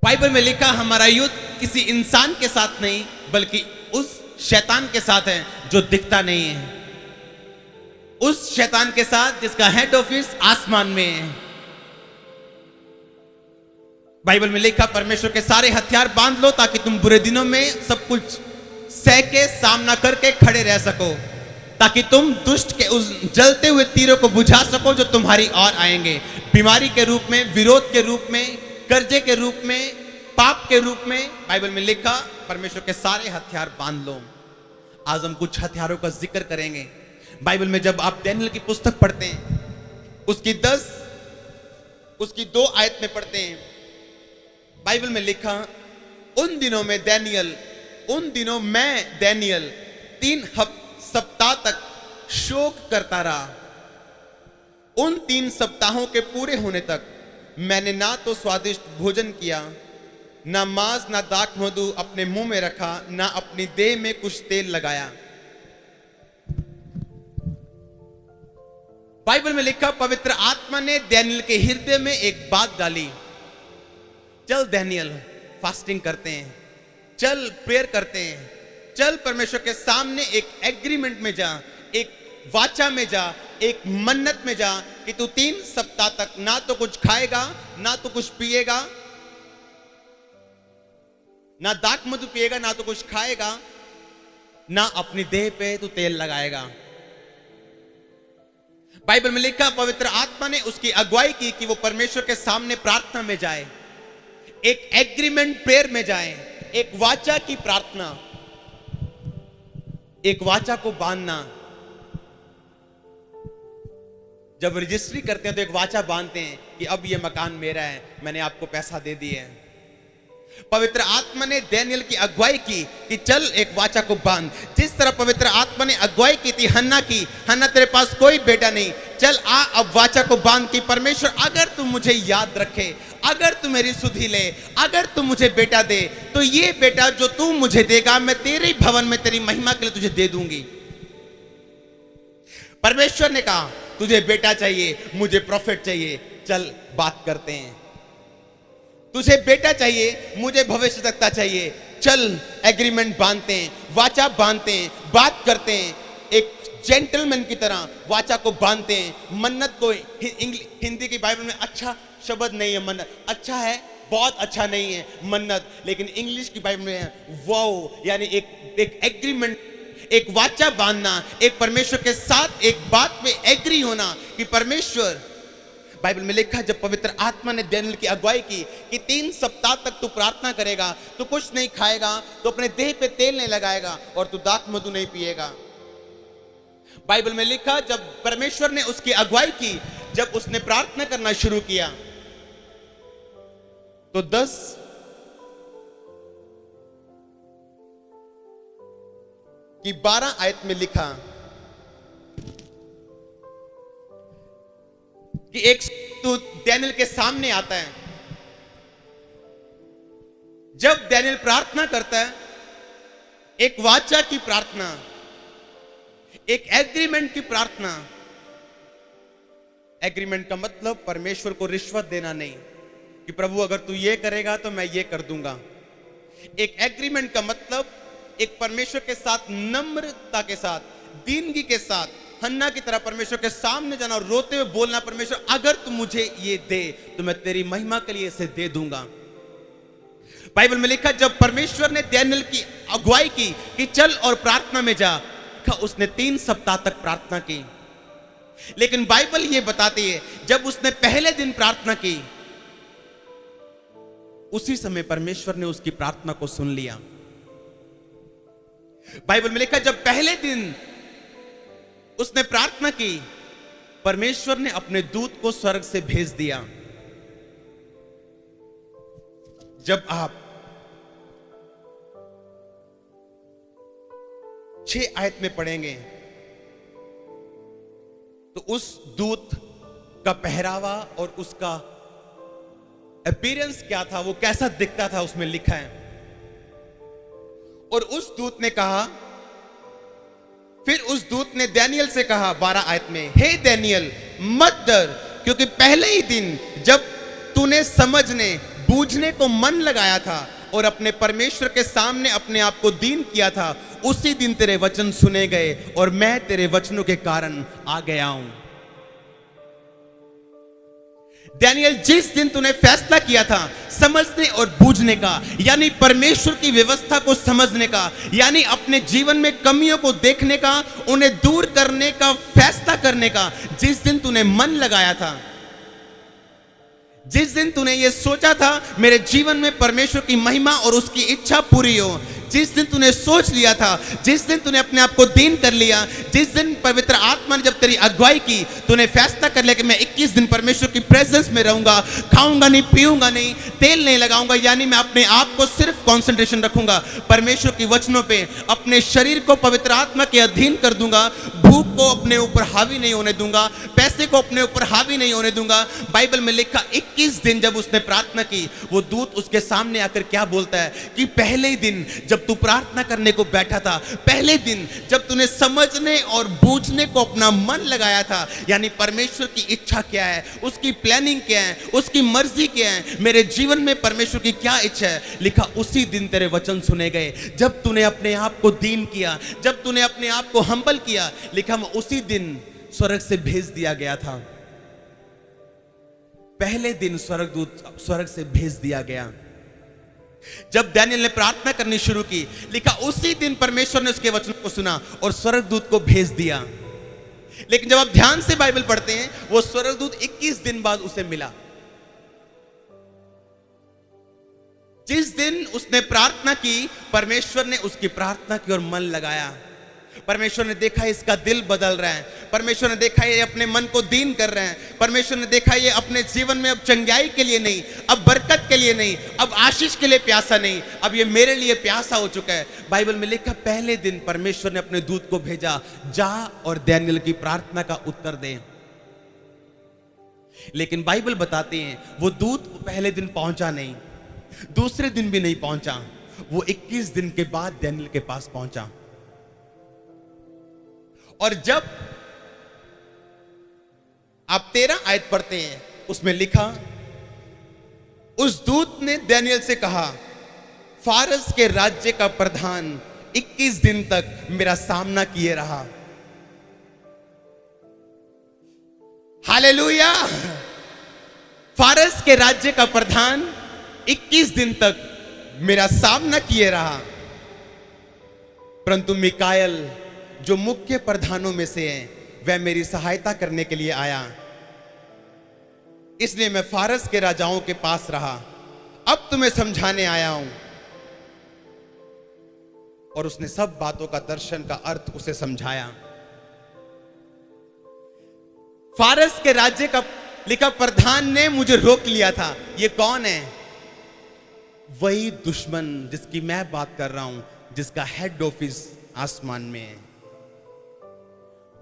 Bible में लिखा हमारा युद्ध किसी इंसान के साथ नहीं बल्कि उस शैतान के साथ है जो दिखता नहीं है, उस शैतान के साथ जिसका हेड ऑफिस आसमान में है। बाइबल में लिखा परमेश्वर के सारे हथियार बांध लो ताकि तुम बुरे दिनों में सब कुछ सह के सामना करके खड़े रह सको, ताकि तुम दुष्ट के उस जलते हुए तीरों को बुझा सको जो तुम्हारी ओर आएंगे, बीमारी के रूप में, विरोध के रूप में, कर्जे के रूप में, पाप के रूप में। बाइबल में लिखा परमेश्वर के सारे हथियार बांध लो। आज हम कुछ हथियारों का जिक्र करेंगे। बाइबल में जब आप दानियेल की पुस्तक पढ़ते हैं, उसकी 2 आयत में पढ़ते हैं, बाइबल में लिखा उन दिनों में मैं दानियेल 3 सप्ताह तक शोक करता रहा। उन 3 सप्ताहों के पूरे होने तक मैंने ना तो स्वादिष्ट भोजन किया, ना मांस, ना दाख मधु अपने मुंह में रखा, ना अपनी देह में कुछ तेल लगाया। बाइबल में लिखा पवित्र आत्मा ने दानियेल के हृदय में एक बात डाली, चल दानियेल फास्टिंग करते हैं, चल प्रेयर करते हैं, चल परमेश्वर के सामने एक एग्रीमेंट में जा, एक वाचा में जा, एक मन्नत में जा कि तू 3 सप्ताह तक ना तो कुछ खाएगा, ना तो कुछ पिएगा, ना दाख मधु पिएगा, ना तो कुछ खाएगा, ना अपनी देह पे तू तेल लगाएगा। बाइबल में लिखा पवित्र आत्मा ने उसकी अगुवाई की कि वो परमेश्वर के सामने प्रार्थना में जाए, एक एग्रीमेंट प्रेयर में जाए, एक वाचा की प्रार्थना, एक वाचा को बांधना। जब रजिस्ट्री करते हैं तो एक वाचा बांधते हैं कि अब ये मकान मेरा है, मैंने आपको पैसा दे दिया है। पवित्र आत्मा ने दानियेल की अगुवाई की कि चल एक वाचा को बांध। जिस तरह पवित्र आत्मा ने अगुवाई की थी हन्ना की, हन्ना तेरे पास कोई बेटा नहीं, चल आ अब वाचा को बांध कि परमेश्वर अगर तू मुझे याद रखे, अगर तू मेरी सुधि ले, अगर तू मुझे बेटा दे, तो ये बेटा जो तू मुझे देगा मैं तेरे भवन में तेरी महिमा के लिए तुझे दे दूंगी। परमेश्वर ने कहा तुझे बेटा चाहिए, मुझे प्रॉफिट चाहिए, चल बात करते हैं। तुझे बेटा चाहिए, मुझे भविष्यवक्ता चाहिए, चल एग्रीमेंट बांधते हैं, वाचा बांधते हैं, बात करते हैं, एक जेंटलमैन की तरह वाचा को बांधते हैं। मन्नत को हिंदी की बाइबल में अच्छा शब्द नहीं है मन्नत, अच्छा है, बहुत अच्छा नहीं है मन्नत, लेकिन इंग्लिश की बाइबल में है वाओ, यानी एक एग्रीमेंट, एक वाचा बांधना, एक परमेश्वर के साथ एक बात में एग्री होना कि परमेश्वर। बाइबल में लिखा जब पवित्र आत्मा ने दानियेल की अगुवाई की कि 3 सप्ताह तक तू प्रार्थना करेगा, तू कुछ नहीं खाएगा, तो अपने देह पे तेल नहीं लगाएगा और तू दाख मधु नहीं पिएगा। बाइबल में लिखा जब परमेश्वर ने उसकी अगुवाई की, जब उसने प्रार्थना करना शुरू किया तो 10 की 12 आयत में लिखा कि एक दूत दानियेल के सामने आता है। जब दानियेल प्रार्थना करता है, एक वाचा की प्रार्थना, एक एग्रीमेंट की प्रार्थना। एग्रीमेंट का मतलब परमेश्वर को रिश्वत देना नहीं कि प्रभु अगर तू ये करेगा तो मैं ये कर दूंगा। एक एग्रीमेंट का मतलब एक परमेश्वर के साथ नम्रता के साथ, दीनगी के साथ, हन्ना की तरह परमेश्वर के सामने जाना और रोते हुए बोलना, परमेश्वर अगर तू मुझे ये दे तो मैं तेरी महिमा के लिए इसे दे दूंगा। बाइबल में लिखा जब परमेश्वर ने दानियेल की अगुवाई की कि चल और प्रार्थना में जा, उसने 3 सप्ताह तक प्रार्थना की। लेकिन बाइबल ये बताती है जब उसने पहले दिन प्रार्थना की, उसी समय परमेश्वर ने उसकी प्रार्थना को सुन लिया। बाइबल में लिखा जब पहले दिन उसने प्रार्थना की, परमेश्वर ने अपने दूत को स्वर्ग से भेज दिया। जब आप 6 आयत में पढ़ेंगे तो उस दूत का पहरावा और उसका अपीयरेंस क्या था, वो कैसा दिखता था, उसमें लिखा है। और उस दूत ने कहा, फिर उस दूत ने दानियेल से कहा 12 आयत में, हे दानियेल मत डर, क्योंकि पहले ही दिन जब तू तूने समझने बूझने को मन लगाया था और अपने परमेश्वर के सामने अपने आप को दीन किया था, उसी दिन तेरे वचन सुने गए और मैं तेरे वचनों के कारण आ गया हूं। दानियल, जिस दिन तूने फैसला किया था समझने और बूझने का, यानी परमेश्वर की व्यवस्था को समझने का, यानी अपने जीवन में कमियों को देखने का, उन्हें दूर करने का फैसला करने का, जिस दिन तूने मन लगाया था, जिस दिन तूने ये सोचा था मेरे जीवन में परमेश्वर की महिमा और उसकी इच्छा पूरी हो, जिस दिन तूने सोच लिया था, जिस दिन तूने अपने आप को दीन कर लिया, जिस दिन पवित्र आत्मा ने जब तेरी अगुवाई की, तूने फैसला कर लिया कि मैं 21 दिन परमेश्वर की प्रेजेंस में रहूंगा, खाऊंगा नहीं, पीऊंगा नहीं, तेल नहीं लगाऊंगा, यानी मैं अपने आप को सिर्फ कंसंट्रेशन रखूंगा परमेश्वर की वचनों पे, अपने शरीर को पवित्र आत्मा के अधीन कर दूंगा, भूख को अपने ऊपर हावी नहीं होने दूंगा, पैसे को अपने ऊपर हावी नहीं होने दूंगा। बाइबल में लिखा 21 दिन जब उसने प्रार्थना की, वो दूत उसके सामने आकर क्या बोलता है कि पहले ही दिन जब तू प्रार्थना करने को बैठा था, पहले दिन जब तूने समझने और बूझने को अपना मन लगाया था, यानी परमेश्वर की इच्छा क्या है, उसकी प्लानिंग क्या है, उसकी मर्जी क्या है, मेरे जीवन में परमेश्वर की क्या इच्छा है, लिखा उसी दिन तेरे वचन सुने गए। जब तूने अपने आप को दीन किया, जब तूने अपने आप को हम्बल किया, लिखा उसी दिन स्वर्ग से भेज दिया गया था। पहले दिन स्वर्गदूत स्वर्ग से भेज दिया गया। जब दानियल ने प्रार्थना करनी शुरू की, लिखा उसी दिन परमेश्वर ने उसके वचन को सुना और स्वर्गदूत को भेज दिया। लेकिन जब आप ध्यान से बाइबल पढ़ते हैं, वो स्वर्गदूत 21 दिन बाद उसे मिला। जिस दिन उसने प्रार्थना की, परमेश्वर ने उसकी प्रार्थना की और मन लगाया। परमेश्वर ने देखा इसका दिल बदल रहा है, परमेश्वर ने देखा ये अपने मन को दीन कर रहे हैं, परमेश्वर ने देखा ये अपने जीवन में अब चंगाई के लिए नहीं, अब बरकत के लिए नहीं, अब आशीष के लिए प्यासा नहीं, अब ये मेरे लिए प्यासा हो चुका है। बाइबल में लिखा पहले दिन परमेश्वर ने अपने दूत को भेजा, जा और दानियल की प्रार्थना का उत्तर दे। लेकिन बाइबल बताती है वो दूत पहले दिन पहुंचा नहीं, दूसरे दिन भी नहीं पहुंचा, वो 21 दिन के बाद दानियल के पास पहुंचा। और जब आप 13 आयत पढ़ते हैं, उसमें लिखा उस दूत ने दानियल से कहा, फारस के राज्य का प्रधान 21 दिन तक मेरा सामना किए रहा। हालेलुया! फारस के राज्य का प्रधान 21 दिन तक मेरा सामना किए रहा, परंतु मिकाएल जो मुख्य प्रधानों में से है, वह मेरी सहायता करने के लिए आया, इसलिए मैं फारस के राजाओं के पास रहा। अब तुम्हें समझाने आया हूं। और उसने सब बातों का दर्शन का अर्थ उसे समझाया। फारस के राज्य का लिखा प्रधान ने मुझे रोक लिया था। ये कौन है? वही दुश्मन जिसकी मैं बात कर रहा हूं, जिसका हेड ऑफिस आसमान में है।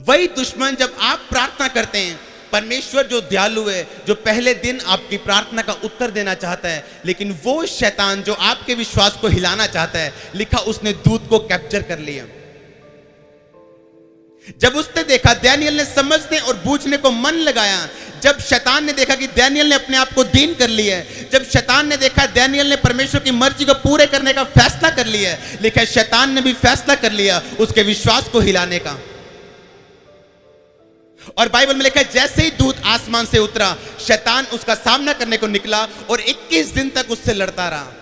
वही दुश्मन, जब आप प्रार्थना करते हैं, परमेश्वर जो दयालु है, जो पहले दिन आपकी प्रार्थना का उत्तर देना चाहता है, लेकिन वो शैतान जो आपके विश्वास को हिलाना चाहता है, लिखा उसने दूत को कैप्चर कर लिया। जब उसने देखा, दानियल ने समझने और बूझने को मन लगाया, जब शैतान ने देखा कि दानियल ने अपने आप को दीन कर लिया है, जब शैतान ने देखा दानियल ने परमेश्वर की मर्जी को पूरे करने का फैसला कर लिया है, लिखा शैतान ने भी फैसला कर लिया उसके विश्वास को हिलाने का। और बाइबल में लिखा है जैसे ही दूत आसमान से उतरा, शैतान उसका सामना करने को निकला और 21 दिन तक उससे लड़ता रहा।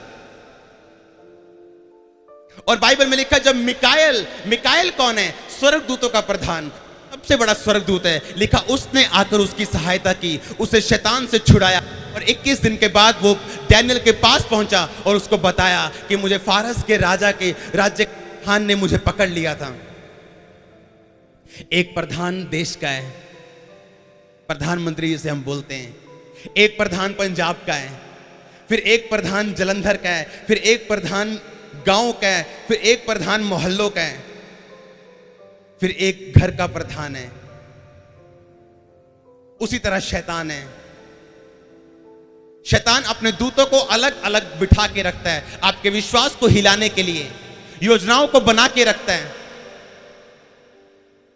और बाइबल में लिखा जब मिकाएल कौन है? स्वर्गदूतों का प्रधान, सबसे बड़ा स्वर्गदूत है। लिखा उसने आकर उसकी सहायता की, उसे शैतान से छुड़ाया। और 21 दिन के बाद वो दानियल के पास पहुंचा और उसको बताया कि मुझे फारस के राजा के राज्य खान ने मुझे पकड़ लिया था। एक प्रधान देश का है, प्रधानमंत्री जिसे हम बोलते हैं। एक प्रधान पंजाब का है, फिर एक प्रधान जलंधर का है, फिर एक प्रधान गांव का है, फिर एक प्रधान मोहल्लों का है, फिर एक घर का प्रधान है। उसी तरह शैतान है। शैतान अपने दूतों को अलग अलग बिठा के रखता है, आपके विश्वास को हिलाने के लिए योजनाओं को बना के रखता है।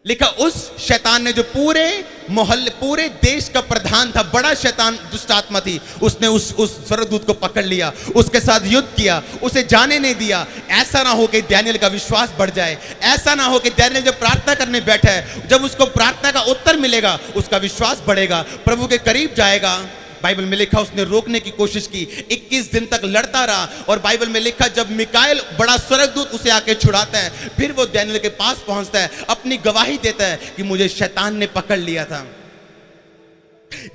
लिखा उस शैतान ने जो पूरे मोहल्ले, पूरे देश का प्रधान था, बड़ा शैतान दुष्ट आत्मा थी। उसने उस स्वर्गदूत को पकड़ लिया, उसके साथ युद्ध किया, उसे जाने नहीं दिया। ऐसा ना हो कि दानियेल का विश्वास बढ़ जाए, ऐसा ना हो कि दानियेल जब प्रार्थना करने बैठा है, जब उसको प्रार्थना का उत्तर मिलेगा उसका विश्वास बढ़ेगा, प्रभु के करीब जाएगा। बाइबल में लिखा उसने रोकने की कोशिश की, 21 दिन तक लड़ता रहा। और बाइबल में लिखा जब मिकाएल बड़ा स्वर्गदूत उसे आके छुड़ाता है, फिर वो दानियेल के पास पहुंचता है, अपनी गवाही देता है कि मुझे शैतान ने पकड़ लिया था।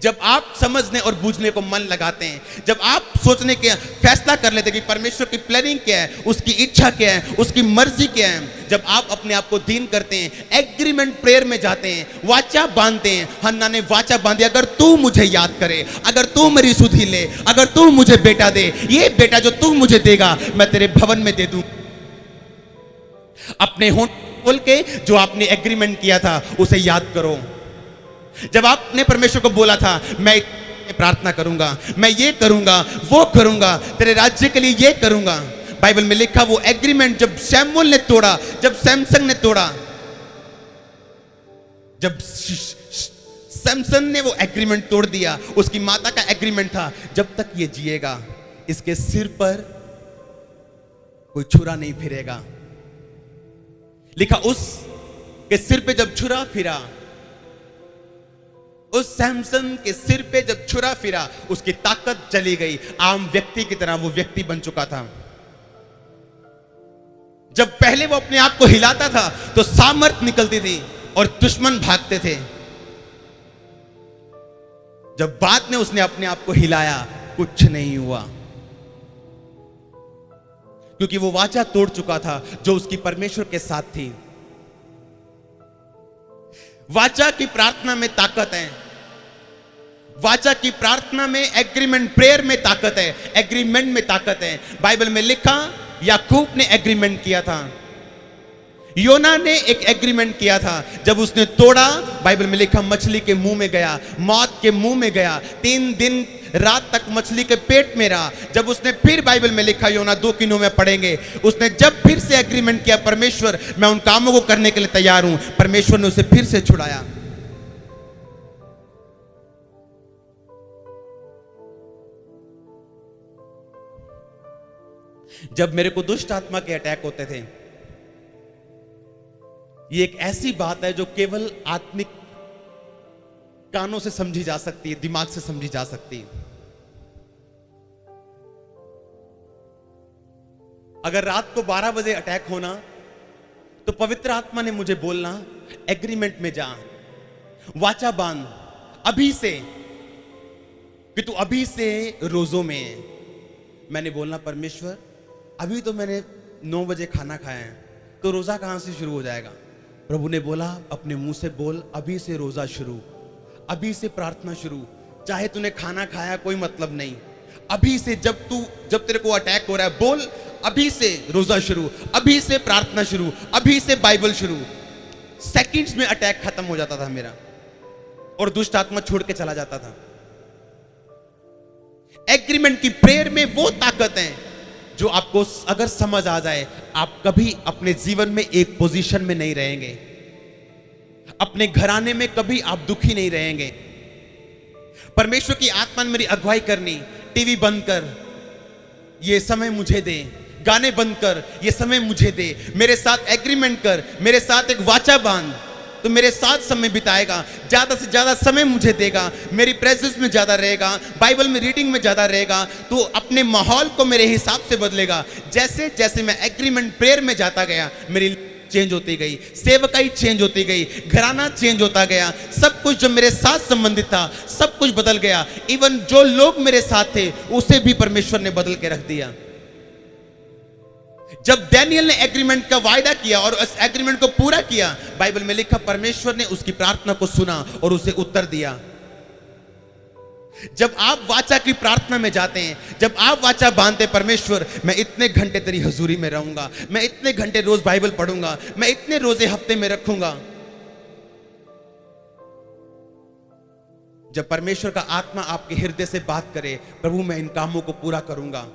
जब आप समझने और बूझने को मन लगाते हैं, जब आप सोचने के फैसला कर लेते हैं कि परमेश्वर की प्लानिंग क्या है, उसकी इच्छा क्या है, उसकी मर्जी क्या है, जब आप अपने आप को दीन करते हैं, एग्रीमेंट प्रेयर में जाते हैं, वाचा बांधते हैं। हन्ना ने वाचा बांधी, अगर तू मुझे याद करे, अगर तू मेरी सुधि ले, अगर तू मुझे बेटा दे, ये बेटा जो तू मुझे देगा मैं तेरे भवन में दे दूं। अपने होंठ खोल के जो आपने एग्रीमेंट किया था उसे याद करो। जब आपने परमेश्वर को बोला था मैं प्रार्थना करूंगा, मैं ये करूंगा, वो करूंगा, तेरे राज्य के लिए ये करूंगा। बाइबल में लिखा वो एग्रीमेंट जब शमूएल ने तोड़ा, जब सैमसन ने तोड़ा, जब सैमसन ने वो एग्रीमेंट तोड़ दिया, उसकी माता का एग्रीमेंट था जब तक ये जिएगा इसके सिर पर कोई छुरा नहीं फिरेगा। लिखा उस के सिर पे जब छुरा फिरा, उस सैमसन के सिर पे जब छुरा फिरा, उसकी ताकत चली गई। आम व्यक्ति की तरह वो व्यक्ति बन चुका था। जब पहले वो अपने आप को हिलाता था तो सामर्थ निकलती थी और दुश्मन भागते थे। जब बाद में उसने अपने आप को हिलाया, कुछ नहीं हुआ, क्योंकि वो वाचा तोड़ चुका था जो उसकी परमेश्वर के साथ थी। वाचा की प्रार्थना में ताकत है, वाचा की प्रार्थना में, एग्रीमेंट प्रेयर में ताकत है, एग्रीमेंट में ताकत है। बाइबल में लिखा याकूब ने एग्रीमेंट किया था, योना ने एक एग्रीमेंट किया था, जब उसने तोड़ा, बाइबल में लिखा मछली के मुंह में गया, मौत के मुंह में गया, 3 दिन रात तक मछली के पेट में रहा। जब उसने फिर, बाइबल में लिखा योना 2 किनों में पढ़ेंगे, उसने जब फिर से एग्रीमेंट किया, परमेश्वर मैं उन कामों को करने के लिए तैयार हूं, परमेश्वर ने उसे फिर से छुड़ाया। जब मेरे को दुष्ट आत्मा के अटैक होते थे, ये एक ऐसी बात है जो केवल आत्मिक कानों से समझी जा सकती है, दिमाग से समझी जा सकती है। अगर रात को 12 बजे अटैक होना तो पवित्र आत्मा ने मुझे बोलना एग्रीमेंट में जा, वाचा बांध अभी से कि तू अभी से रोजों में है। मैंने बोलना परमेश्वर अभी तो मैंने 9 बजे खाना खाया है, तो रोजा कहां से शुरू हो जाएगा। प्रभु ने बोला अपने मुंह से बोल, अभी से रोजा शुरू, अभी से प्रार्थना शुरू, चाहे तूने खाना खाया कोई मतलब नहीं, अभी से जब तेरे को अटैक हो रहा है बोल, अभी से रोजा शुरू, अभी से प्रार्थना शुरू, अभी से बाइबल शुरू। सेकंड्स में अटैक खत्म हो जाता था मेरा और दुष्ट आत्मा छोड़ के चला जाता था। एग्रीमेंट की प्रेयर में वो ताकत है जो आपको अगर समझ आ जाए, आप कभी अपने जीवन में एक पोजीशन में नहीं रहेंगे, अपने घराने में कभी आप दुखी नहीं रहेंगे। परमेश्वर की आत्मा ने मेरी अगुवाई करनी, टीवी बंद कर, ये समय मुझे दे, गाने बंद कर, ये समय मुझे दे, मेरे साथ एग्रीमेंट कर, मेरे साथ एक वाचा बांध, तो मेरे साथ समय बिताएगा, ज्यादा से ज्यादा समय मुझे देगा, मेरी प्रेजेंस में ज्यादा रहेगा, बाइबल में रीडिंग में ज्यादा रहेगा, तो अपने माहौल को मेरे हिसाब से बदलेगा। जैसे जैसे मैं एग्रीमेंट प्रेयर में जाता गया, मेरी चेंज होती गई, सेवकाई चेंज होती गई, घराना चेंज होता गया, सब कुछ जो मेरे साथ संबंधित था सब कुछ बदल गया। इवन जो लोग मेरे साथ थे उसे भी परमेश्वर ने बदल के रख दिया। जब दानियेल ने एग्रीमेंट का वायदा किया और उस एग्रीमेंट को पूरा किया, बाइबल में लिखा परमेश्वर ने उसकी प्रार्थना को सुना और उसे उत्तर दिया। जब आप वाचा की प्रार्थना में जाते हैं, जब आप वाचा बांधते, परमेश्वर मैं इतने घंटे तेरी हजूरी में रहूंगा, मैं इतने घंटे रोज बाइबल पढ़ूंगा, मैं इतने रोजे हफ्ते में रखूंगा। जब परमेश्वर का आत्मा आपके हृदय से बात करे, प्रभु मैं इन कामों को पूरा करूंगा,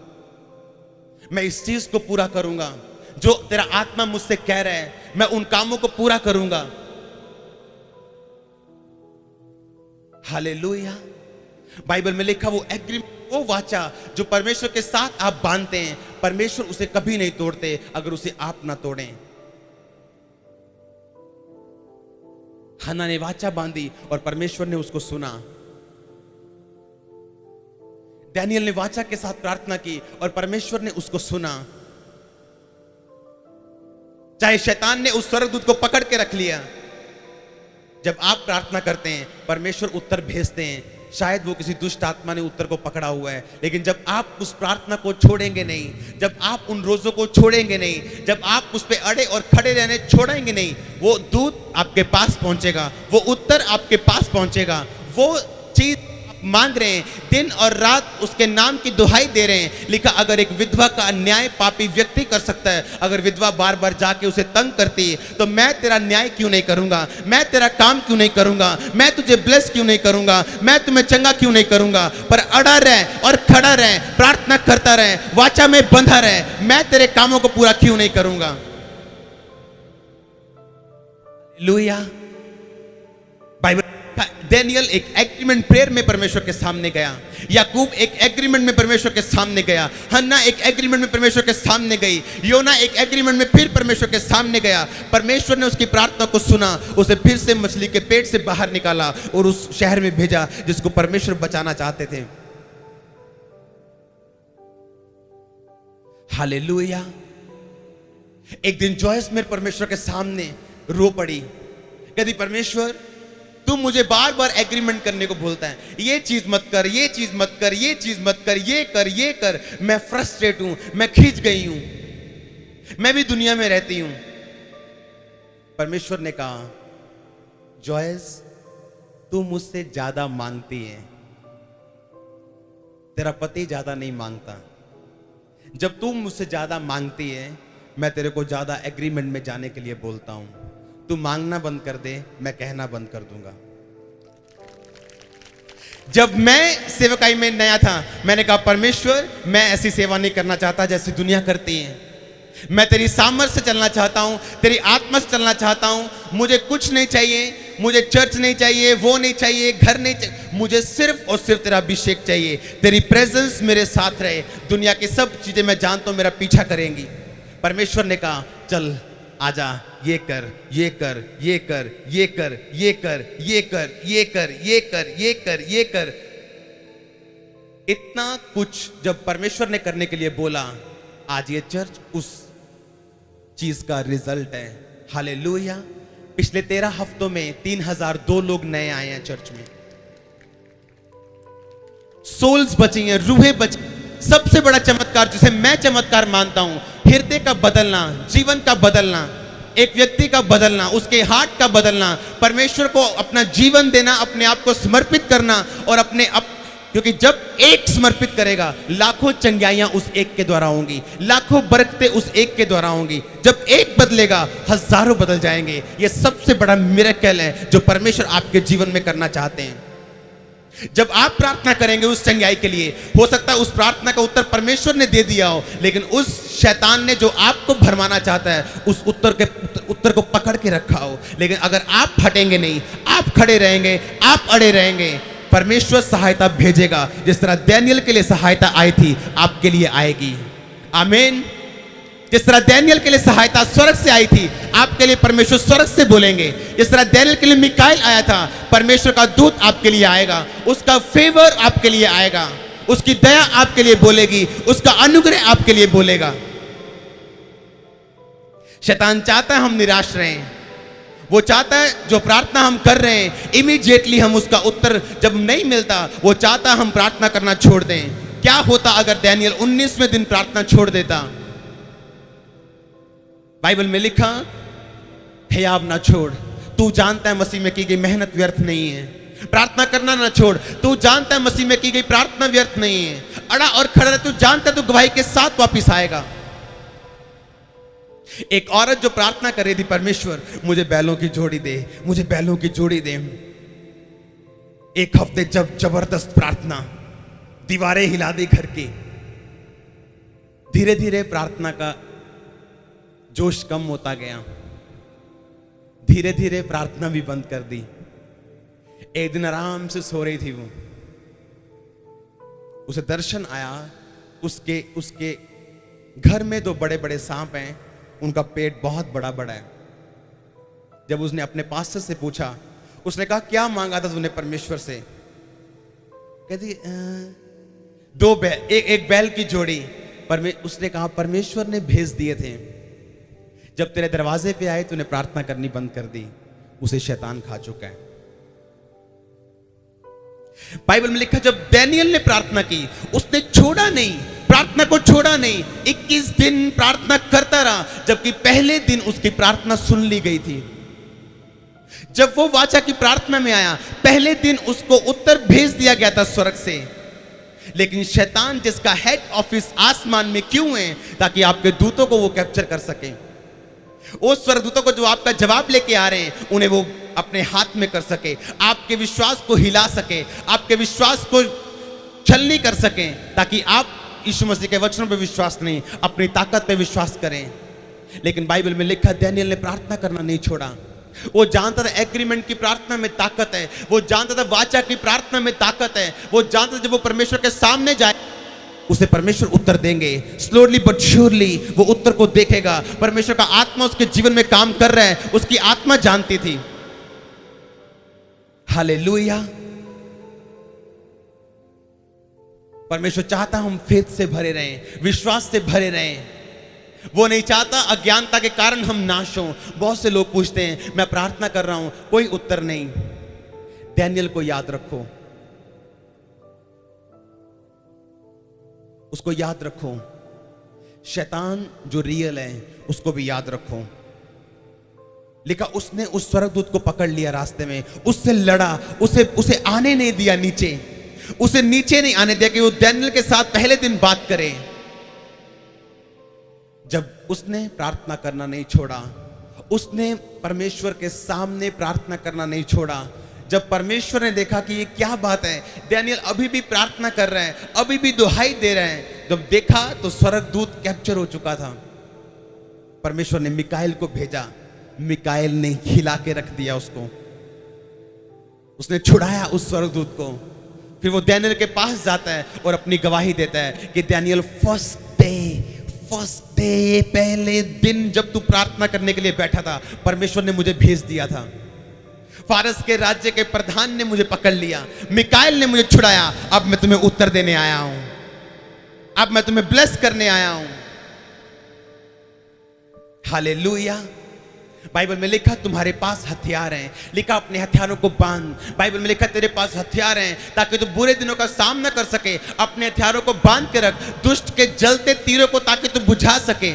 मैं इस चीज को पूरा करूंगा, जो तेरा आत्मा मुझसे कह रहा है मैं उन कामों को पूरा करूंगा। हालेलुया। बाइबल में लिखा वो एग्रीमेंट, वो वाचा जो परमेश्वर के साथ आप बांधते हैं, परमेश्वर उसे कभी नहीं तोड़ते अगर उसे आप ना तोड़ें। हन्ना ने वाचा बांधी और परमेश्वर ने उसको सुना। डैनियल ने वाचा के साथ प्रार्थना की और परमेश्वर ने उसको सुना। चाहे शैतान ने उस स्वर्गदूत को पकड़ के रख लिया, जब आप प्रार्थना करते हैं परमेश्वर उत्तर भेजते हैं। शायद वो किसी दुष्ट आत्मा ने उत्तर को पकड़ा हुआ है, लेकिन जब आप उस प्रार्थना को छोड़ेंगे नहीं, जब आप उन रोजों को छोड़ेंगे नहीं, जब आप उस पे अड़े और खड़े रहने छोड़ेंगे नहीं, वो दूत आपके पास पहुंचेगा, वो उत्तर आपके पास पहुंचेगा। वो चीज मांग रहे हैं, दिन और रात उसके नाम की दुहाई दे रहे हैं। लिखा, अगर एक विधवा का अन्याय पापी व्यक्ति कर सकता है, अगर विधवा बार बार जाके उसे तंग करती है, तो मैं तेरा न्याय क्यों नहीं करूंगा, मैं तेरा काम क्यों नहीं करूंगा, मैं तुझे ब्लेस क्यों नहीं करूंगा, मैं तुम्हें चंगा क्यों नहीं करूंगा। पर अड़ा रहे और खड़ा रहे, प्रार्थना करता रहे, वाचा में बंधा रहे, मैं तेरे कामों को पूरा क्यों नहीं करूंगा। हालेलुया। बाइबल, डैनियल एक एग्रीमेंट प्रेयर में परमेश्वर के सामने गया, याकूब एक एग्रीमेंट में परमेश्वर के सामने गया, हन्ना एक एग्रीमेंट में परमेश्वर के सामने गई, योना एक एग्रीमेंट में फिर परमेश्वर के सामने गया। परमेश्वर ने उसकी प्रार्थना को सुना, उसे फिर से मछली के पेट से बाहर निकाला और उस शहर में भेजा जिसको परमेश्वर बचाना चाहते थे। हालेलुया। एक दिन जॉयस मेरे परमेश्वर के सामने रो पड़ी, कहती, परमेश्वर तू मुझे बार बार एग्रीमेंट करने को बोलता है, ये चीज मत कर, ये चीज मत कर, ये चीज मत कर, ये कर, ये कर। मैं फ्रस्ट्रेट हूं, मैं खींच गई हूं, मैं भी दुनिया में रहती हूं। परमेश्वर ने कहा, जॉयस तू मुझसे ज्यादा मांगती है, तेरा पति ज्यादा नहीं मांगता। जब तू मुझसे ज्यादा मांगती है, मैं तेरे को ज्यादा एग्रीमेंट में जाने के लिए बोलता हूं। तू मांगना बंद कर दे, मैं कहना बंद कर दूंगा। जब मैं सेवकाई में नया था, मैंने कहा, परमेश्वर मैं ऐसी सेवा नहीं करना चाहता जैसी दुनिया करती है। मैं तेरी सामर्थ से चलना चाहता हूं, तेरी आत्मा से चलना चाहता हूं। मुझे कुछ नहीं चाहिए, मुझे चर्च नहीं चाहिए, वो नहीं चाहिए, घर नहीं चाहिए, मुझे सिर्फ और सिर्फ तेरा अभिषेक चाहिए, तेरी प्रेजेंस मेरे साथ रहे। दुनिया की सब चीजें मैं जानता हूं मेरा पीछा करेंगी। परमेश्वर ने कहा, चल आजा, ये कर, ये कर, ये कर, ये कर, ये कर, ये कर, ये कर, ये कर, ये कर, ये कर। इतना कुछ जब परमेश्वर ने करने के लिए बोला, आज ये चर्च उस चीज का रिजल्ट है। हालेलुया। पिछले 13 हफ्तों में 3002 लोग नए आए हैं चर्च में, सोल्स बची हैं, रूहें बची। सबसे बड़ा चमत्कार जिसे मैं चमत्कार मानता हूं, हृदय का बदलना, जीवन का बदलना, एक व्यक्ति का बदलना, उसके हार्ट का बदलना, परमेश्वर को अपना जीवन देना, अपने आप को समर्पित करना और क्योंकि जब एक समर्पित करेगा, लाखों चंगाइयां उस एक के द्वारा होंगी, लाखों बरकतें उस एक के द्वारा होंगी। जब एक बदलेगा, हजारों बदल जाएंगे। यह सबसे बड़ा मिरेकल है जो परमेश्वर आपके जीवन में करना चाहते हैं। जब आप प्रार्थना करेंगे उस चंगाई के लिए, हो सकता है उस प्रार्थना का उत्तर परमेश्वर ने दे दिया हो, लेकिन उस शैतान ने जो आपको भरमाना चाहता है, उस उत्तर को पकड़ के रखा हो। लेकिन अगर आप हटेंगे नहीं, आप खड़े रहेंगे, आप अड़े रहेंगे, परमेश्वर सहायता भेजेगा। जिस तरह डैनियल के लिए सहायता आई थी, आपके लिए आएगी। आमीन। जिस तरह डैनियल के लिए सहायता स्वर्ग से आई थी, आपके लिए परमेश्वर स्वर्ग से बोलेंगे। जिस तरह डैनियल के लिए मिकाएल आया था, परमेश्वर का दूत आपके लिए आएगा, उसका फेवर आपके लिए आएगा, उसकी दया आपके लिए बोलेगी, उसका अनुग्रह आपके लिए बोलेगा। शैतान चाहता है हम निराश रहें, वो चाहता है जो प्रार्थना हम कर रहे हैं इमीडिएटली हम उसका उत्तर जब नहीं मिलता, वो चाहता है हम प्रार्थना करना छोड़ दें। क्या होता अगर डैनियल 19वें दिन प्रार्थना छोड़ देता? बाइबल में लिखा, हियाव ना छोड़, तू जानता है मसीह में की गई मेहनत व्यर्थ नहीं है। प्रार्थना करना ना छोड़, तू जानता है मसीह में की गई प्रार्थना व्यर्थ नहीं है। अड़ा और खड़ा रह, तू जानता है तू गवाही के साथ वापिस आएगा। एक औरत जो प्रार्थना कर रही थी, परमेश्वर मुझे बैलों की जोड़ी दे, मुझे बैलों की जोड़ी दे। एक हफ्ते जब जबरदस्त प्रार्थना, दीवारें हिला दी घर की। धीरे धीरे प्रार्थना का जोश कम होता गया, धीरे धीरे प्रार्थना भी बंद कर दी। एक दिन आराम से सो रही थी वो, उसे दर्शन आया, उसके घर में दो बड़े बड़े सांप हैं, उनका पेट बहुत बड़ा बड़ा है। जब उसने अपने पास्टर से पूछा, उसने कहा क्या मांगा था तूने परमेश्वर से? कहती दो बैल, एक बैल की जोड़ी। उसने कहा परमेश्वर ने भेज दिए थे, जब तेरे दरवाजे पे आए तूने प्रार्थना करनी बंद कर दी, उसे शैतान खा चुका है। बाइबल में लिखा जब दानियल ने प्रार्थना की, उसने छोड़ा नहीं, प्रार्थना को छोड़ा नहीं, 21 दिन प्रार्थना करता रहा, जबकि पहले दिन उसकी प्रार्थना सुन ली गई थी। जब वो वाचा की प्रार्थना में आया, पहले दिन उसको उत्तर भेज दिया गया था स्वर्ग से। लेकिन शैतान, जिसका हेड ऑफिस आसमान में क्यों है? ताकि आपके दूतों को वो कैप्चर कर सके। उस स्वर्गदूतों को जो आपका जवाब लेके आ रहे हैं, उन्हें वो अपने हाथ में कर सके, आपके विश्वास को हिला सके, आपके विश्वास को छलनी कर सके, ताकि आप यीशु मसीह के वचनों पे विश्वास नहीं, अपनी ताकत पे विश्वास करें। लेकिन बाइबल में लिखा दानियल ने प्रार्थना करना नहीं छोड़ा। वो जानता था एग्रीमेंट की प्रार्थना में ताकत है, वो जानता था वाचा की प्रार्थना में ताकत है, वो जानता था जब वो परमेश्वर के सामने जाए उसे परमेश्वर उत्तर देंगे। स्लोली बट श्योरली वो उत्तर को देखेगा। परमेश्वर का आत्मा उसके जीवन में काम कर रहा है, उसकी आत्मा जानती थी। हालेलुया। परमेश्वर चाहता हम फेथ से भरे रहें, विश्वास से भरे रहें। वो नहीं चाहता अज्ञानता के कारण हम नाश हों। बहुत से लोग पूछते हैं मैं प्रार्थना कर रहा हूं, कोई उत्तर नहीं। दानियल को याद रखो, उसको याद रखो। शैतान जो रियल है उसको भी याद रखो। लिखा उसने उस स्वर्गदूत को पकड़ लिया रास्ते में, उससे लड़ा, उसे आने नहीं दिया नीचे, उसे नीचे नहीं आने दिया कि वो दानियल के साथ पहले दिन बात करे। जब उसने प्रार्थना करना नहीं छोड़ा, उसने परमेश्वर के सामने प्रार्थना करना नहीं छोड़ा, जब परमेश्वर ने देखा कि ये क्या बात है, दानियल अभी भी प्रार्थना कर रहे हैं, अभी भी दुहाई दे रहे हैं, जब देखा तो स्वर्गदूत कैप्चर हो चुका था। परमेश्वर ने मिकाएल को भेजा, मिकाएल ने खिला के रख दिया उसको, उसने छुड़ाया उस स्वर्गदूत को। फिर वो दानियल के पास जाता है और अपनी गवाही देता है कि दानियल फर्स्ट डे पहले दिन जब तू प्रार्थना करने के लिए बैठा था, परमेश्वर ने मुझे भेज दिया था। फारस के राज्य के प्रधान ने मुझे पकड़ लिया, मिकाएल ने मुझे छुड़ाया, अब मैं तुम्हें उत्तर देने आया हूं, अब मैं तुम्हें ब्लेस करने आया हूं। हालेलुया। बाइबल में लिखा तुम्हारे पास हथियार हैं, लिखा अपने हथियारों को बांध। बाइबल में लिखा तेरे पास हथियार हैं ताकि तू बुरे दिनों का सामना कर सके। अपने हथियारों को बांध के रख, दुष्ट के जलते तीरों को, ताकि तू बुझा सके।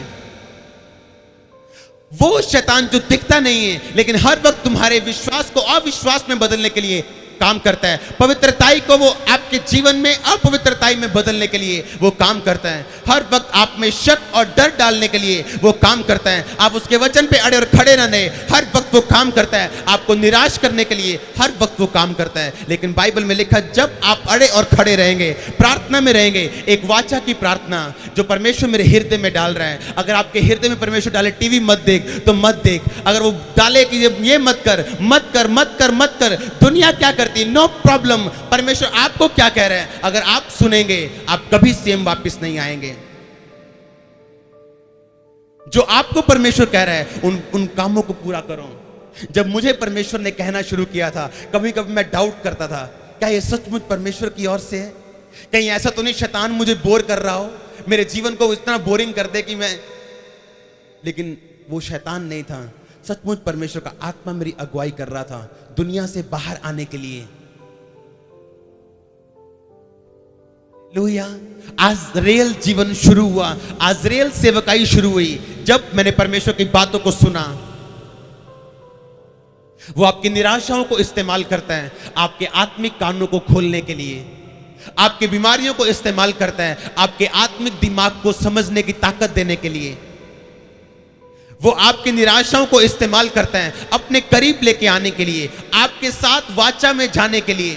वो शैतान जो दिखता नहीं है लेकिन हर वक्त तुम्हारे विश्वास को अविश्वास में बदलने के लिए काम करता है, पवित्रताई को वो आपके जीवन में अपवित्रताई में बदलने के लिए वो काम करता है, हर वक्त आप में शक और डर डालने के लिए वो काम करता है। आप उसके वचन पे अड़े और खड़े न रहे, हर वक्त वो काम करता है। आपको निराश करने के लिए हर वक्त वो काम करता है। लेकिन बाइबल में लिखा जब आप अड़े और खड़े रहेंगे, प्रार्थना में रहेंगे, एक वाचा की प्रार्थना जो परमेश्वर मेरे हृदय में डाल रहा है। अगर आपके हृदय में परमेश्वर डाले टीवी मत देख तो मत देख, अगर वो डाले कि ये मत कर, मत कर, मत कर, मत कर, दुनिया क्या करती, नो प्रॉब्लम, परमेश्वर आपको क्या कह रहे हैं, अगर आप सुनेंगे आप कभी सेम वापस नहीं आएंगे। जो आपको परमेश्वर कह रहा है उन कामों को पूरा करो। जब मुझे परमेश्वर ने कहना शुरू किया था, कभी कभी मैं डाउट करता था, क्या ये सचमुच परमेश्वर की ओर से है? कहीं ऐसा तो नहीं शैतान मुझे बोर कर रहा हो, मेरे जीवन को इतना बोरिंग कर दे कि मैं, लेकिन वो शैतान नहीं था, सचमुच परमेश्वर का आत्मा मेरी अगुवाई कर रहा था दुनिया से बाहर आने के लिए। लोहिया, आज रियल जीवन शुरू हुआ, आज रियल सेवकाई शुरू हुई जब मैंने परमेश्वर की बातों को सुना। वो आपकी निराशाओं को इस्तेमाल करता है आपके आत्मिक कानों को खोलने के लिए, आपकी बीमारियों को इस्तेमाल करता है आपके आत्मिक दिमाग को समझने की ताकत देने के लिए। वो आपकी निराशाओं को इस्तेमाल करता है अपने करीब लेके आने के लिए, आपके साथ वाचा में जाने के लिए।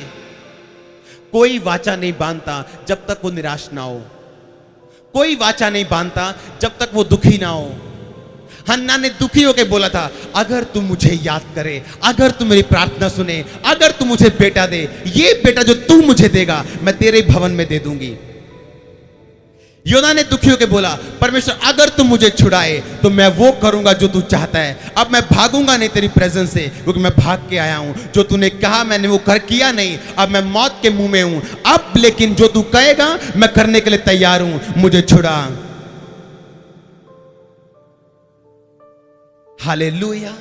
कोई वाचा नहीं बांधता जब तक वो निराश ना हो, कोई वाचा नहीं बांधता जब तक वो दुखी ना हो। हन्ना ने दुखी होकर बोला था, अगर तू मुझे याद करे, अगर तू मेरी प्रार्थना सुने, अगर तू मुझे बेटा दे, ये बेटा जो तू मुझे देगा मैं तेरे भवन में दे दूंगी। योना ने दुखी होकर बोला, परमेश्वर अगर तू मुझे छुड़ाए तो मैं वो करूंगा जो तू चाहता है। अब मैं भागूंगा नहीं तेरी प्रेजेंस से, क्योंकि मैं भाग के आया हूं। जो तूने कहा मैंने वो कर किया नहीं, अब मैं मौत के मुंह में हूं। अब लेकिन जो तू कहेगा मैं करने के लिए तैयार हूं, मुझे छुड़ा। हालेलुया।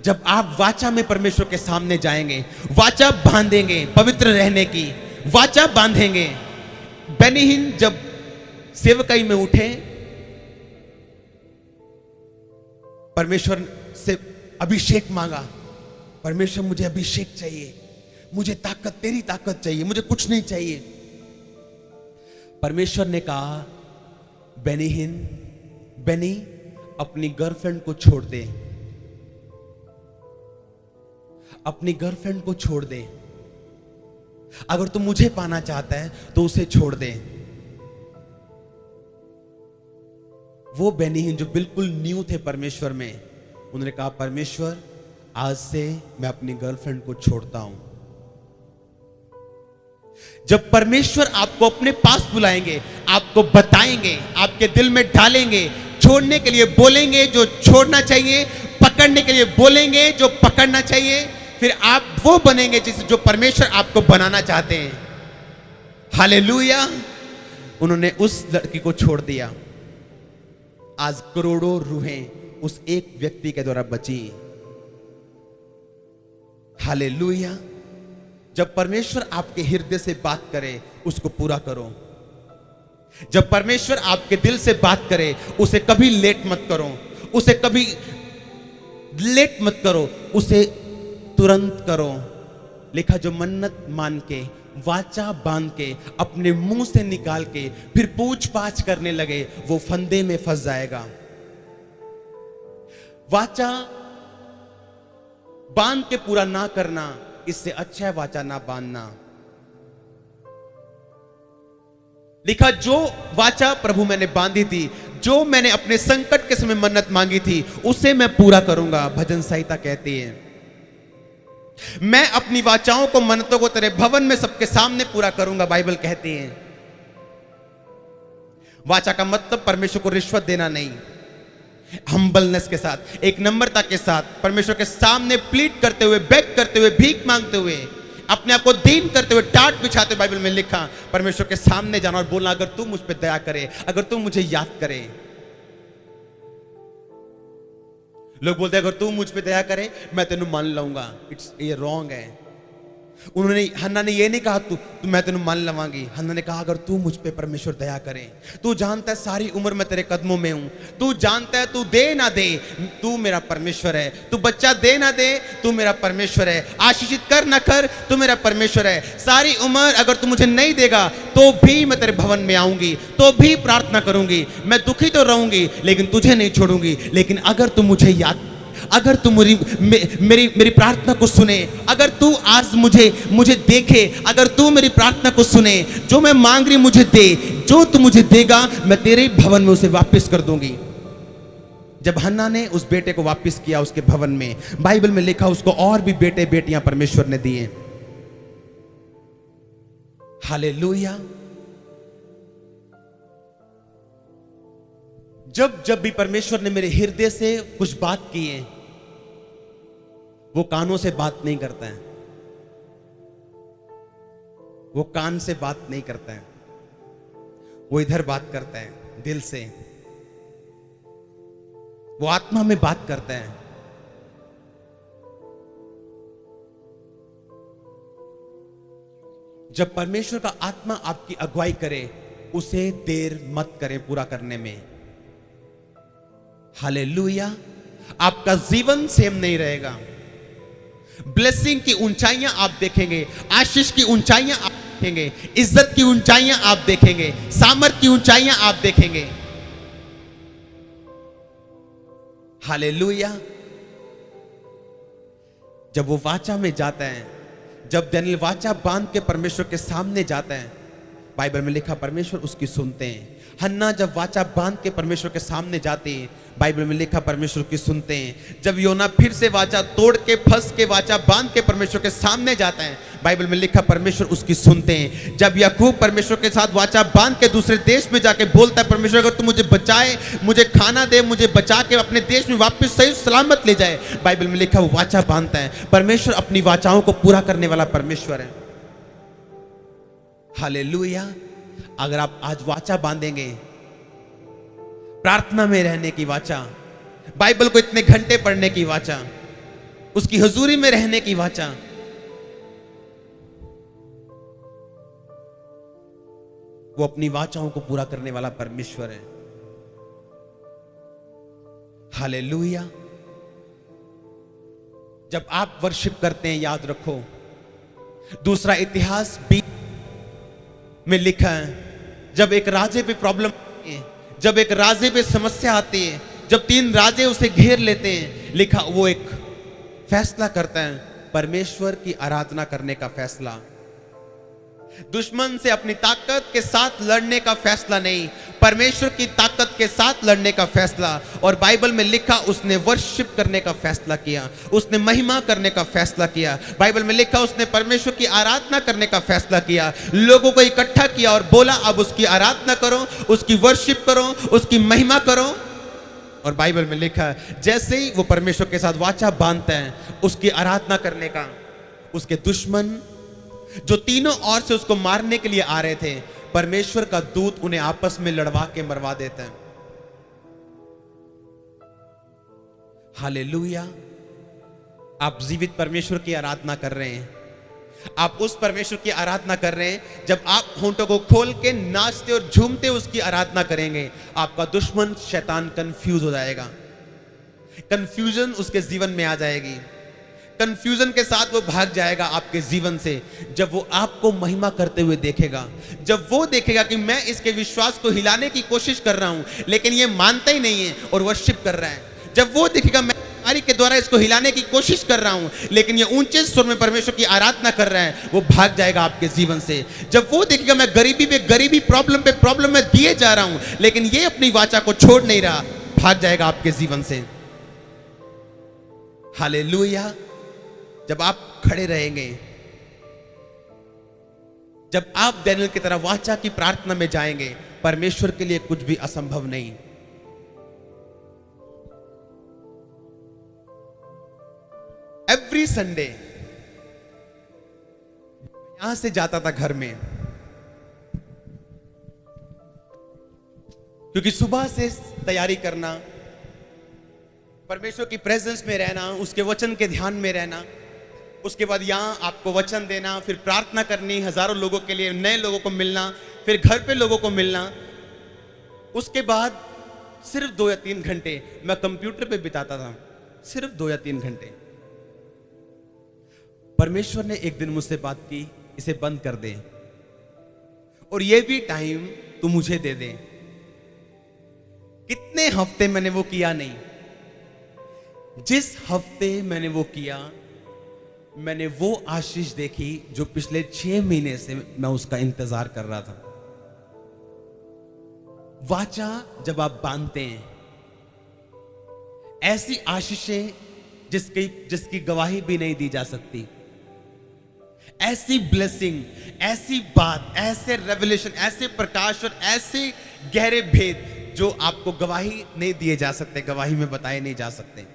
जब आप वाचा में परमेश्वर के सामने जाएंगे, वाचा बांधेंगे, पवित्र रहने की वाचा बांधेंगे। बेनीहीन जब सेवकाई में उठे, परमेश्वर से अभिषेक मांगा, परमेश्वर मुझे अभिषेक चाहिए, मुझे ताकत, तेरी ताकत चाहिए, मुझे कुछ नहीं चाहिए। परमेश्वर ने कहा, बेनीहीन, बेनी अपनी गर्लफ्रेंड को छोड़ दे, अपनी गर्लफ्रेंड को छोड़ दे। अगर तू मुझे पाना चाहता है तो उसे छोड़ दे। वो बेनीहीन जो बिल्कुल न्यू थे परमेश्वर में, उन्होंने कहा, परमेश्वर आज से मैं अपनी गर्लफ्रेंड को छोड़ता हूं। जब परमेश्वर आपको अपने पास बुलाएंगे, आपको बताएंगे, आपके दिल में डालेंगे, छोड़ने के लिए बोलेंगे जो छोड़ना चाहिए, पकड़ने के लिए बोलेंगे जो पकड़ना चाहिए, फिर आप वो बनेंगे जिस जो परमेश्वर आपको बनाना चाहते हैं। हालेलुया। उन्होंने उस लड़की को छोड़ दिया। आज करोड़ों रूहें उस एक व्यक्ति के द्वारा बची। हालेलुया। जब परमेश्वर आपके हृदय से बात करे, उसको पूरा करो। जब परमेश्वर आपके दिल से बात करे, उसे कभी लेट मत करो, उसे कभी लेट मत करो, उसे तुरंत करो। लिखा, जो मन्नत मान के, वाचा बांध के, अपने मुंह से निकाल के फिर पूछ पाछ करने लगे, वो फंदे में फंस जाएगा। वाचा बांध के पूरा ना करना, इससे अच्छा है वाचा ना बांधना। लिखा, जो वाचा प्रभु मैंने बांधी थी, जो मैंने अपने संकट के समय मन्नत मांगी थी, उसे मैं पूरा करूंगा। भजन संहिता कहती है, मैं अपनी वाचाओं को, मन्नतों को तेरे भवन में सबके सामने पूरा करूंगा। बाइबल कहती है। वाचा का मतलब परमेश्वर को रिश्वत देना नहीं, हम्बलनेस के साथ, एक नम्रता के साथ परमेश्वर के सामने प्लीड करते हुए, बेग करते हुए, भीख मांगते हुए, अपने आप को दीन करते हुए, टाट बिछाते। बाइबल में लिखा, परमेश्वर के सामने जाना और बोलना, अगर तू मुझ पे दया करे, अगर तू मुझे याद करे। लोग बोलते हैं, अगर तू मुझ पे दया करे मैं तेनू मान लूंगा। ये रॉन्ग है। उन्होंने, हन्ना ने ये नहीं कहा तू मैं तेनू मान लवांगी। हन्ना ने कहा, अगर तू मुझ पे परमेश्वर दया करे, तू जानता है सारी उम्र मैं तेरे कदमों में हूं, तू जानता है तू दे ना दे, तू मेरा परमेश्वर है, तू बच्चा दे ना दे, तू मेरा परमेश्वर है, आशीषित कर ना कर, तू मेरा परमेश्वर है। सारी उम्र अगर तू मुझे नहीं देगा तो भी मैं तेरे भवन में आऊंगी, तो भी प्रार्थना करूंगी, मैं दुखी तो रहूंगी लेकिन तुझे नहीं छोड़ूंगी। लेकिन अगर तू मुझे याद, अगर तू मेरी प्रार्थना को सुने, अगर तू आज मुझे देखे, अगर तू मेरी प्रार्थना को सुने, जो मैं मांग रही मुझे दे, जो तू मुझे देगा मैं तेरे भवन में उसे वापस कर दूंगी। जब हन्ना ने उस बेटे को वापस किया उसके भवन में, बाइबल में लिखा, उसको और भी बेटे बेटियां परमेश्वर ने दिए। हालेलुया। जब भी परमेश्वर ने मेरे हृदय से कुछ बात की है, वो कानों से बात नहीं करता है, वो कान से बात नहीं करता है, वो इधर बात करता है, दिल से, वो आत्मा में बात करता है। जब परमेश्वर का आत्मा आपकी अगुवाई करे, उसे देर मत करें पूरा करने में। हालेलुया। आपका जीवन सेम नहीं रहेगा। ब्लेसिंग की ऊंचाइयां आप देखेंगे, आशीष की ऊंचाइयां आप देखेंगे, इज्जत की ऊंचाइयां आप देखेंगे, सामर्थ की ऊंचाइयां आप देखेंगे। हालेलुया। जब वो वाचा में जाता है, जब दानियेल वाचा बांध के परमेश्वर के सामने जाता है, बाइबल में लिखा परमेश्वर उसकी सुनते हैं। हन्ना जब वाचा बांध के परमेश्वर के सामने जाते हैं, बाइबल में लिखा परमेश्वर की सुनते हैं। जब योना फिर से वाचा तोड़ के फंस के वाचा बांध के परमेश्वर के सामने जाता है, बाइबल में लिखा परमेश्वर उसकी सुनते हैं। जब याकूब परमेश्वर के साथ वाचा बांध के दूसरे देश में जाके बोलता है, परमेश्वर अगर तू मुझे बचाए, मुझे खाना दे, मुझे बचा के अपने देश में वापस सही सलामत ले जाए, बाइबल में लिखा वो वाचा बांधता है। परमेश्वर अपनी वाचाओं को पूरा करने वाला परमेश्वर है। हालेलुया। अगर आप आज वाचा बांधेंगे, प्रार्थना में रहने की वाचा, बाइबल को इतने घंटे पढ़ने की वाचा, उसकी हुजूरी में रहने की वाचा, वो अपनी वाचाओं को पूरा करने वाला परमेश्वर है। हालेलुया। जब आप वर्शिप करते हैं, याद रखो, दूसरा इतिहास 20 में लिखा है, जब एक राजे पे प्रॉब्लम आती है, जब एक राजे पे समस्या आती है, जब 3 राजे उसे घेर लेते हैं, लिखा वो एक फैसला करता है, परमेश्वर की आराधना करने का फैसला। दुश्मन से अपनी ताकत के साथ लड़ने का फैसला नहीं, परमेश्वर की ताकत के साथ लड़ने का फैसला। और बाइबल में लिखा उसने वर्शिप करने का फैसला किया, उसने महिमा करने का फैसला किया। बाइबल में लिखा उसने परमेश्वर की आराधना करने का फैसला किया, लोगों को इकट्ठा किया और बोला अब उसकी आराधना करो, उसकी वर्शिप करो, उसकी महिमा करो। और बाइबल में लिखा जैसे ही वो परमेश्वर के साथ वाचा बांधता है उसकी आराधना करने का, उसके दुश्मन जो तीनों ओर से उसको मारने के लिए आ रहे थे, परमेश्वर का दूत उन्हें आपस में लड़वा के मरवा देता है। हालेलुया। आप जीवित परमेश्वर की आराधना कर रहे हैं, आप उस परमेश्वर की आराधना कर रहे हैं। जब आप होंठों को खोल के नाचते और झूमते उसकी आराधना करेंगे, आपका दुश्मन शैतान कंफ्यूज हो जाएगा, कंफ्यूजन उसके जीवन में आ जाएगी, कंफ्यूजन के साथ वो भाग जाएगा आपके जीवन से। जब वो आपको महिमा करते हुए देखेगा, जब वो देखेगा कि मैं इसके विश्वास को हिलाने की कोशिश कर रहा हूं लेकिन ये मानता ही नहीं है और वर्शिप कर रहा है, जब वो देखेगा मैं बीमारी के द्वारा इसको हिलाने की कोशिश कर रहा हूं लेकिन ये ऊंचे स्वर में परमेश्वर की आराधना कर रहा है, वो भाग जाएगा आपके जीवन से। जब वो देखेगा मैं गरीबी पे गरीबी, प्रॉब्लम पे प्रॉब्लम में दिए जा रहा हूं लेकिन ये अपनी वाचा को छोड़ नहीं रहा, भाग जाएगा आपके जीवन से। हालेलुया। जब आप खड़े रहेंगे, जब आप दानियेल की तरह वाचा की प्रार्थना में जाएंगे, परमेश्वर के लिए कुछ भी असंभव नहीं। एवरी संडे यहां से जाता था घर में, क्योंकि सुबह से तैयारी करना, परमेश्वर की प्रेजेंस में रहना, उसके वचन के ध्यान में रहना, उसके बाद यहाँ आपको वचन देना, फिर प्रार्थना करनी, हजारों लोगों के लिए, नए लोगों को मिलना, फिर घर पे लोगों को मिलना, उसके बाद सिर्फ 2 या 3 घंटे मैं कंप्यूटर पे बिताता था, सिर्फ 2 या 3 घंटे। परमेश्वर ने एक दिन मुझसे बात की, इसे बंद कर दे और ये भी टाइम तू मुझे दे दे। कितने हफ्ते मैंने वो किया नहीं, जिस हफ्ते मैंने वो किया, मैंने वो आशीष देखी जो पिछले 6 महीने से मैं उसका इंतजार कर रहा था। वाचा जब आप बांधते हैं, ऐसी आशीषें जिसकी गवाही भी नहीं दी जा सकती, ऐसी ब्लेसिंग, ऐसी बात, ऐसे रेवलेशन, ऐसे प्रकाश और ऐसे गहरे भेद जो आपको गवाही नहीं दिए जा सकते, गवाही में बताए नहीं जा सकते।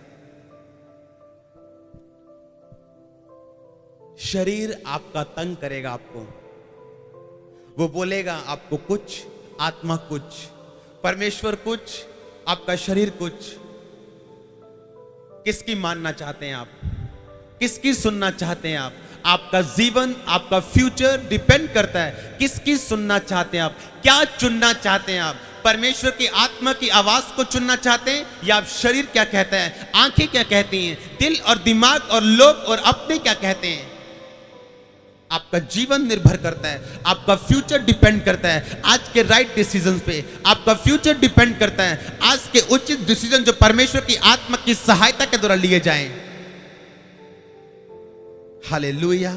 शरीर आपका तंग करेगा आपको, वो बोलेगा आपको कुछ, आत्मा कुछ, परमेश्वर कुछ, आपका शरीर कुछ। किसकी मानना चाहते हैं आप? किसकी सुनना चाहते हैं आप? आपका जीवन, आपका फ्यूचर डिपेंड करता है किसकी सुनना चाहते हैं आप, क्या चुनना चाहते हैं आप। परमेश्वर की आत्मा की आवाज को चुनना चाहते हैं या आप शरीर क्या कहता है, आंखें क्या कहती हैं, दिल और दिमाग और लोग और अपने क्या कहते हैं। आपका जीवन निर्भर करता है, आपका फ्यूचर डिपेंड करता है आज के राइट डिसीजन पे। आपका फ्यूचर डिपेंड करता है आज के उचित डिसीजन जो परमेश्वर की आत्मा की सहायता के द्वारा लिए जाएं। हालेलुया।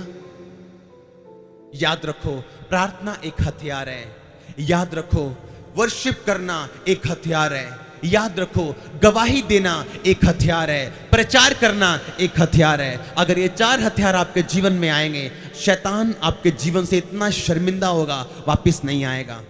याद रखो, प्रार्थना एक हथियार है, याद रखो। वर्शिप करना एक हथियार है, याद रखो। गवाही देना एक हथियार है, प्रचार करना एक हथियार है। अगर ये 4 हथियार आपके जीवन में आएंगे, शैतान आपके जीवन से इतना शर्मिंदा होगा, वापस नहीं आएगा।